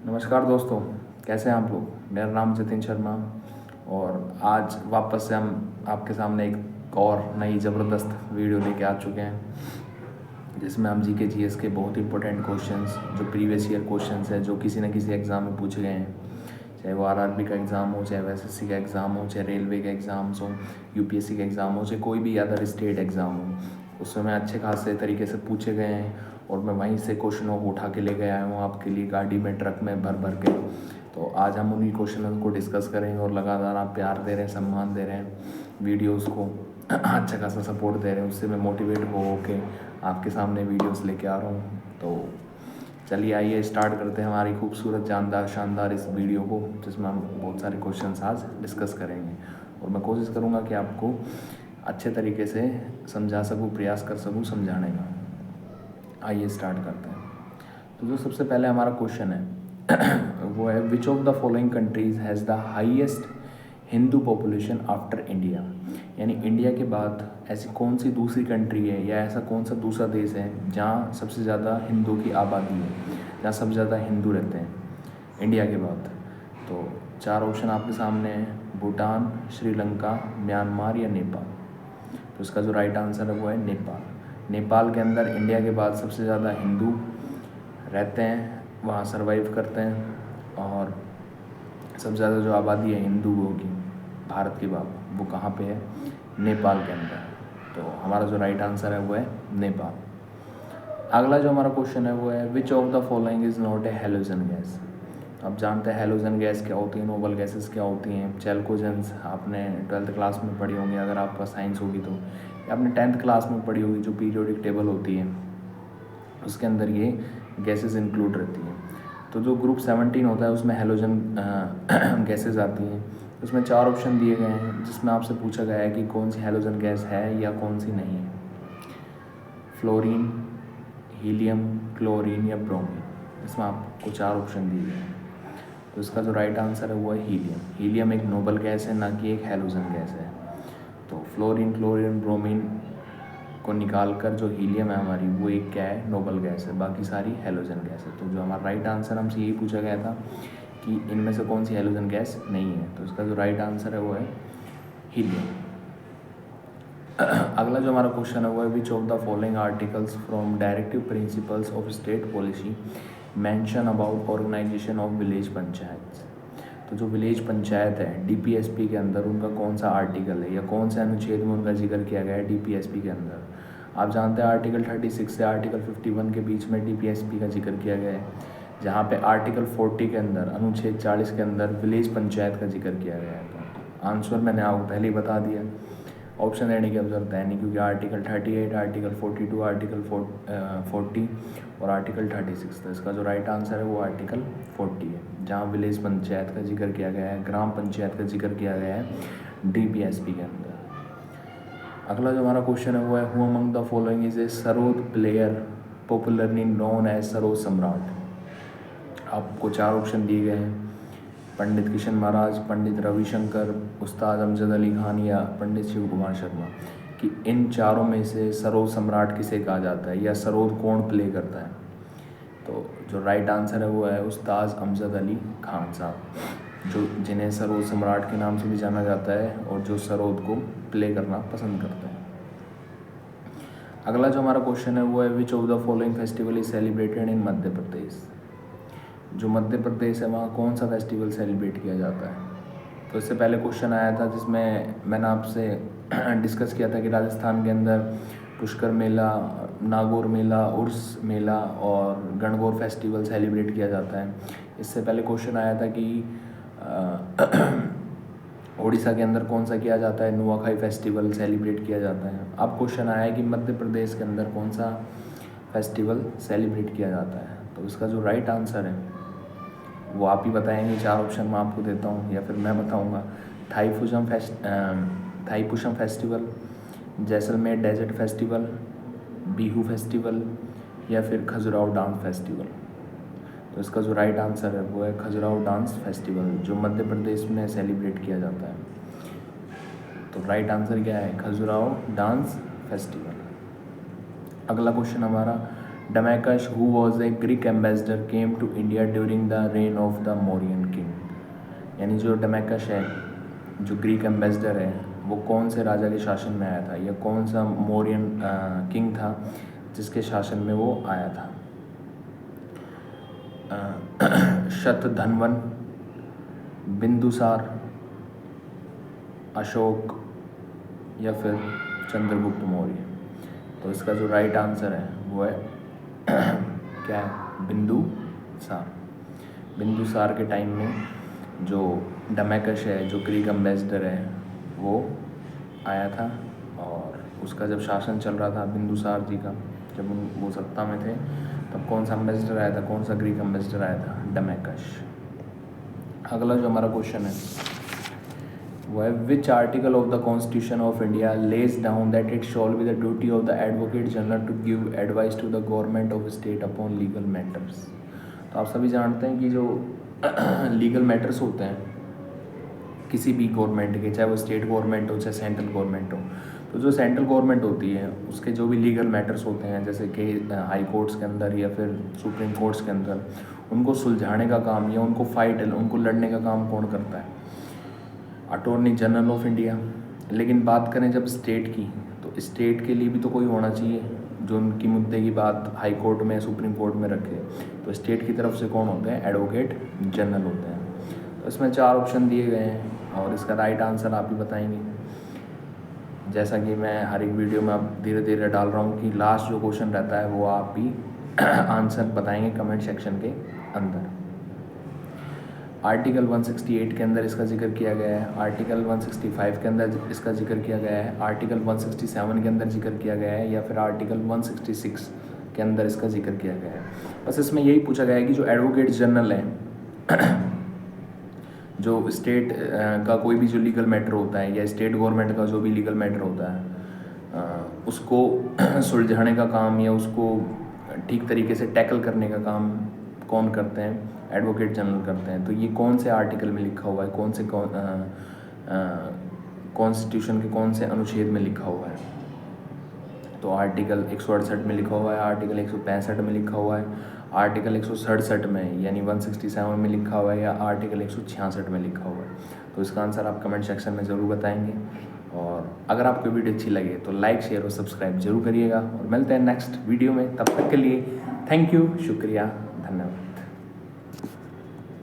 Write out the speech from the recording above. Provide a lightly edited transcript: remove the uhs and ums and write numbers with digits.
नमस्कार दोस्तों, कैसे हैं आप लोग। मेरा नाम जतिन शर्मा और आज वापस से हम आपके सामने एक और नई ज़बरदस्त वीडियो लेके आ चुके हैं, जिसमें हम जीके जीएस के बहुत इंपॉर्टेंट क्वेश्चंस, जो प्रीवियस ईयर क्वेश्चंस हैं, जो किसी न किसी एग्ज़ाम में पूछे गए हैं, चाहे वो आरआरबी का एग्ज़ाम हो, चाहे एसएससी का एग्ज़ाम हो, चाहे रेलवे के एग्ज़ाम्स हो, यूपीएससी का एग्ज़ाम हो, चाहे कोई भी अदर स्टेट एग्ज़ाम हो, उसमें अच्छे खासे तरीके से पूछे गए हैं और मैं वहीं से क्वेश्चनों को उठा के ले गया हूँ आपके लिए गाड़ी में, ट्रक में भर भर के। तो आज हम उन्हीं क्वेश्चनों को डिस्कस करेंगे और लगातार आप प्यार दे रहे हैं, सम्मान दे रहे हैं, वीडियोज़ को अच्छा खासा सपोर्ट दे रहे हैं, उससे मैं मोटिवेट हो के आपके सामने वीडियोज़ लेके आ रहा हूँ। तो चलिए आइए स्टार्ट करते हैं हमारी खूबसूरत जानदार शानदार इस वीडियो को, जिसमें हम बहुत सारे क्वेश्चंस आज डिस्कस करेंगे और मैं कोशिश करूँगा कि आपको अच्छे तरीके से समझा सकूँ, प्रयास कर सकूँ समझाने का। आइए स्टार्ट करते हैं। तो जो सबसे पहले हमारा क्वेश्चन है वो है, which of the following countries has the highest Hindu population after India. यानी इंडिया के बाद ऐसी कौन सी दूसरी कंट्री है या ऐसा कौन सा दूसरा देश है जहाँ सबसे ज़्यादा हिंदू की आबादी है, जहाँ सबसे ज़्यादा हिंदू रहते हैं इंडिया के बाद। तो चार ऑप्शन आपके सामने हैं, भूटान, श्रीलंका, म्यांमार या नेपाल। तो इसका जो राइट आंसर है वो है नेपाल। नेपाल के अंदर इंडिया के बाद सबसे ज़्यादा हिंदू रहते हैं, वहाँ सरवाइव करते हैं और सबसे ज़्यादा जो आबादी है हिंदुओं की भारत के बाद, वो कहाँ पे है, नेपाल के अंदर। तो हमारा जो राइट आंसर है वो है नेपाल। अगला जो हमारा क्वेश्चन है वो है, which of the following is not a halogen gas. आप जानते हैं हैलोजन गैस क्या होती है, नोबल गैसेस क्या होती हैं। चैल्कोजेंस आपने 12th क्लास में पढ़ी होंगी, अगर आपका साइंस होगी तो, या आपने 10th क्लास में पढ़ी होगी, जो पीरियोडिक टेबल होती है उसके अंदर ये गैसेस इंक्लूड रहती हैं। तो जो ग्रुप 17 होता है उसमें हैलोजन गैसेस आती हैं। उसमें चार ऑप्शन दिए गए हैं, जिसमें आपसे पूछा गया है कि कौन सी हैलोजन गैस है या कौन सी नहीं है। फ्लोरीन, हीलियम, क्लोरीन या ब्रोमीन। इसमें आपको चार ऑप्शन दिए गए हैं। तो इसका जो राइट आंसर है वो है हीलियम। हीलियम एक नोबल गैस है, ना कि एक हैलोजन गैस है। तो फ्लोरीन, क्लोरीन, ब्रोमीन को निकाल कर जो हीलियम है हमारी, वो एक क्या है, नोबल गैस है, बाकी सारी हैलोजन गैस है। तो जो हमारा राइट आंसर, हमसे यही पूछा गया था कि इनमें से कौन सी हैलोजन गैस नहीं है। तो इसका जो राइट आंसर है वो है हीलियम। अगला जो हमारा क्वेश्चन है वो है, which of the following articles from directive principles of state policy mention about organisation of village panchayat. तो जो विलेज पंचायत है डीपीएसपी के अंदर, उनका कौन सा आर्टिकल है या कौन से अनुच्छेद में उनका जिक्र किया गया है डीपीएसपी के अंदर। आप जानते हैं आर्टिकल 36 से आर्टिकल 51 के बीच में डीपीएसपी का जिक्र किया गया है, जहाँ पे आर्टिकल 40 के अंदर, अनुच्छेद 40 के अंदर विलेज पंचायत का जिक्र किया गया है। तो आंसर मैंने आपको पहले ही बता दिया, ऑप्शन देने की अब जरूरत है नहीं, क्योंकि आर्टिकल 38, आर्टिकल 42, आर्टिकल 40 और आर्टिकल 36। तो इसका जो राइट आंसर है वो आर्टिकल 40 है, जहाँ विलेज पंचायत का जिक्र किया गया है, ग्राम पंचायत का जिक्र किया गया है डीपीएसपी के अंदर। अगला जो हमारा क्वेश्चन है वो है, who among the following is a sarod player popularly known as sarod samrat. आपको चार ऑप्शन दिए गए हैं, पंडित किशन महाराज, पंडित रविशंकर, उस्ताद अमजद अली खान या पंडित शिव कुमार शर्मा, कि इन चारों में से सरोद सम्राट किसे कहा जाता है या सरोद कौन प्ले करता है। तो जो राइट आंसर है वो है उस्ताद अमजद अली खान साहब, जो जिन्हें सरोद सम्राट के नाम से भी जाना जाता है और जो सरोद को प्ले करना पसंद करते हैं। अगला जो हमारा क्वेश्चन है वो है, which of the following festival is celebrated in Madhya Pradesh. जो मध्य प्रदेश है वहाँ कौन सा फेस्टिवल सेलिब्रेट किया जाता है। तो इससे पहले क्वेश्चन आया था जिसमें मैंने आपसे डिस्कस किया था कि राजस्थान के अंदर पुष्कर मेला, नागौर मेला, उर्स मेला और गणगौर फेस्टिवल सेलिब्रेट किया जाता है। इससे पहले क्वेश्चन आया था कि उड़ीसा के अंदर कौन सा किया जाता है, नुआखाई फेस्टिवल सेलिब्रेट किया जाता है। अब क्वेश्चन आया है कि मध्य प्रदेश के अंदर कौन सा फेस्टिवल सेलिब्रेट किया जाता है। तो इसका जो राइट आंसर है वो आप ही बताएंगे, चार ऑप्शन मैं आपको देता हूँ या फिर मैं बताऊँगा। Thaipusam festival, Jaisalmer desert festival, Bihu festival या फिर खजुराहो डांस फेस्टिवल। तो इसका जो राइट आंसर है वो है खजुराहो डांस फेस्टिवल, जो मध्य प्रदेश में सेलिब्रेट किया जाता है। तो राइट आंसर क्या है, खजुराहो डांस फेस्टिवल। अगला क्वेश्चन हमारा, Deimachus who was a Greek ambassador came to India during the reign of the Mauryan king. यानी जो डमैकश है, जो ग्रीक एम्बेसडर है, वो कौन से राजा के शासन में आया था, या कौन सा मौर्यन किंग था जिसके शासन में वो आया था। शतधन्वन, बिंदुसार, अशोक या फिर चंद्रगुप्त मौर्य। तो इसका जो राइट आंसर है वो है क्या है, बिंदुसार। बिंदुसार के टाइम में जो डमैकश है, जो ग्रीक एम्बेसडर है, वो आया था, और उसका जब शासन चल रहा था बिंदुसार जी का, जब वो सत्ता में थे, तब कौन सा एम्बेसडर आया था, कौन सा ग्रीक एम्बेसडर आया था, डमैकश। अगला जो हमारा क्वेश्चन है वो है which article of the constitution of India lays down that it shall be the duty of the advocate general to give advice to the government of state upon legal matters. तो आप सभी जानते हैं कि जो लीगल मैटर्स होते हैं किसी भी गवर्नमेंट के, चाहे वो स्टेट गवर्नमेंट हो चाहे सेंट्रल गवर्नमेंट हो, तो जो सेंट्रल गवर्नमेंट होती है उसके जो भी लीगल मैटर्स होते हैं, जैसे कि हाई कोर्ट्स के अंदर या फिर सुप्रीम कोर्ट्स के अंदर, उनको सुलझाने का काम या उनको उनको लड़ने का काम कौन करता है, अटॉर्नी जनरल ऑफ इंडिया। लेकिन बात करें जब स्टेट की, तो स्टेट के लिए भी तो कोई होना चाहिए जो उनकी मुद्दे की बात हाई कोर्ट में सुप्रीम कोर्ट में रखे। तो स्टेट की तरफ से कौन होते हैं, एडवोकेट जनरल होते हैं। तो इसमें 4 ऑप्शन दिए गए हैं और इसका राइट आंसर आप ही बताएंगे। जैसा कि मैं हर एक वीडियो में अब धीरे धीरे डाल रहा हूँ कि लास्ट जो क्वेश्चन रहता है वो आप भी आंसर बताएंगे कमेंट सेक्शन के अंदर। आर्टिकल 168 के अंदर इसका जिक्र किया गया है, आर्टिकल 165 के अंदर इसका जिक्र किया गया है, आर्टिकल 167 के अंदर जिक्र किया गया है, या फिर आर्टिकल 166 के अंदर इसका जिक्र किया गया है। बस इसमें यही पूछा गया है कि जो एडवोकेट जनरल है जो स्टेट का कोई भी जो लीगल मैटर होता है, या स्टेट गवर्नमेंट का जो भी लीगल मैटर होता है, उसको सुलझाने का काम या उसको ठीक तरीके से टैकल करने का काम कौन करते हैं, एडवोकेट जनरल करते हैं। तो ये कौन से आर्टिकल में लिखा हुआ है, कौन से कॉन्स्टिट्यूशन के कौन से अनुच्छेद में लिखा हुआ है। तो आर्टिकल 168 में लिखा हुआ है, आर्टिकल 165 में लिखा हुआ है, आर्टिकल 167 में यानी 167 में लिखा हुआ है, या आर्टिकल 166 में लिखा हुआ है। तो इसका आंसर आप कमेंट सेक्शन में ज़रूर बताएंगे। और अगर आपको वीडियो अच्छी लगे तो लाइक शेयर और सब्सक्राइब जरूर करिएगा, और मिलते हैं नेक्स्ट वीडियो में। तब तक के लिए थैंक यू, शुक्रिया, धन्यवाद।